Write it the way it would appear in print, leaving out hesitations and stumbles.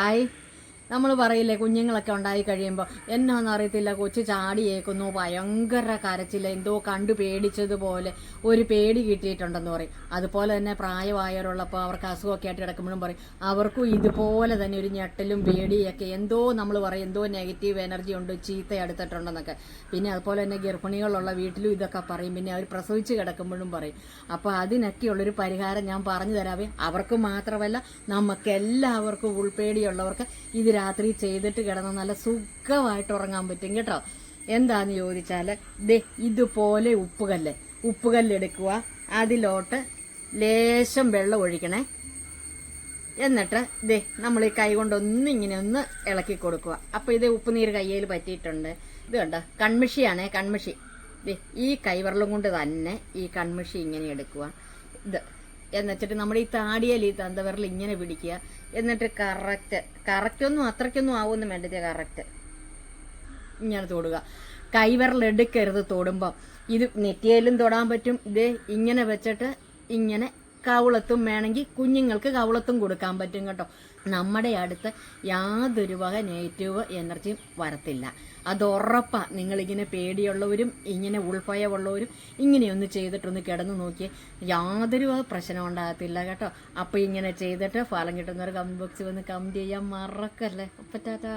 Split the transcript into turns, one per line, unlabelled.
Hi. നമ്മൾ പറയില്ലേ കുഞ്ഞുങ്ങളൊക്കെ ഉണ്ടായി കഴിയുമ്പോൾ എന്നാന്ന് അറിയത്തില്ല, കൊച്ചു ചാടിയേക്കുന്നു, ഭയങ്കര കരച്ചില്ല, എന്തോ കണ്ടു പേടിച്ചതുപോലെ ഒരു പേടി കിട്ടിയിട്ടുണ്ടെന്ന് പറയും. അതുപോലെ തന്നെ പ്രായമായവരുള്ളപ്പോൾ അവർക്ക് അസുഖമൊക്കെ ആയിട്ട് കിടക്കുമ്പോഴും പറയും അവർക്കും ഇതുപോലെ തന്നെ ഒരു ഞെട്ടലും പേടിയൊക്കെ എന്തോ നമ്മൾ പറയും, എന്തോ നെഗറ്റീവ് എനർജി ഉണ്ട്, ചീത്ത എടുത്തിട്ടുണ്ടെന്നൊക്കെ. പിന്നെ അതുപോലെ തന്നെ ഗർഭിണികളുള്ള വീട്ടിലും ഇതൊക്കെ പറയും. പിന്നെ അവർ പ്രസവിച്ച് കിടക്കുമ്പോഴും പറയും. അപ്പോൾ അതിനൊക്കെയുള്ളൊരു പരിഹാരം ഞാൻ പറഞ്ഞു തരാവേ. അവർക്ക് മാത്രമല്ല നമുക്കെല്ലാവർക്കും ഉൾപേടിയുള്ളവർക്ക് ഇത് രാത്രി ചെയ്തിട്ട് കിടന്ന് നല്ല സുഖമായിട്ട് ഉറങ്ങാൻ പറ്റും കേട്ടോ. എന്താന്ന് ചോദിച്ചാൽ ഇതുപോലെ ഉപ്പുകല്ലെടുക്കുക, അതിലോട്ട് ലേശം വെള്ളം ഒഴിക്കണേ. എന്നിട്ട് നമ്മൾ ഈ കൈ കൊണ്ടൊന്ന് ഇങ്ങനെ ഒന്ന് ഇളക്കി കൊടുക്കുക. അപ്പോൾ ഇത് ഉപ്പുനീര് കയ്യിൽ പറ്റിയിട്ടുണ്ട്. ഇത് കണ്ടോ, കൺമിഷിയാണേ, കൺമിഷി. ഈ കൈവിരലും കൊണ്ട് തന്നെ ഈ കൺമിഷി ഇങ്ങനെ എടുക്കുക. എന്നുവെച്ചിട്ട് നമ്മുടെ ഈ താടിയിൽ ഈ തന്തവിരൽ ഇങ്ങനെ പിടിക്കുക. എന്നിട്ട് കറക്റ്റൊന്നും അത്രയ്ക്കൊന്നും ആവുമെന്ന് വേണ്ടത്, കറക്റ്റ് ഇങ്ങനെ തൊടുക. കൈവിരലെടുക്കരുത് തൊടുമ്പം. ഇത് നെറ്റിയിലും തൊടാൻ പറ്റും. ഇങ്ങനെ വെച്ചിട്ട് ഇങ്ങനെ കവളത്തും വേണമെങ്കിൽ കുഞ്ഞുങ്ങൾക്ക് കവളത്തും കൊടുക്കാൻ പറ്റും കേട്ടോ. നമ്മുടെ അടുത്ത് യാതൊരു വക നെഗറ്റീവ് എനർജിയും വരത്തില്ല, അത് ഉറപ്പാ. നിങ്ങളിങ്ങനെ പേടിയുള്ളവരും ഇങ്ങനെ ഉൾഭയമുള്ളവരും ഇങ്ങനെയൊന്ന് ചെയ്തിട്ടൊന്ന് കിടന്നു നോക്കിയേ, യാതൊരു പ്രശ്നം ഉണ്ടാകത്തില്ല കേട്ടോ. അപ്പോൾ ഇങ്ങനെ ചെയ്തിട്ട് ഫലം കിട്ടുന്നവർ കമന്റ് ബോക്സിൽ വന്ന് കമന്റ് ചെയ്യാൻ മറക്കല്ലേ. അപ്പം ടാറ്റാ.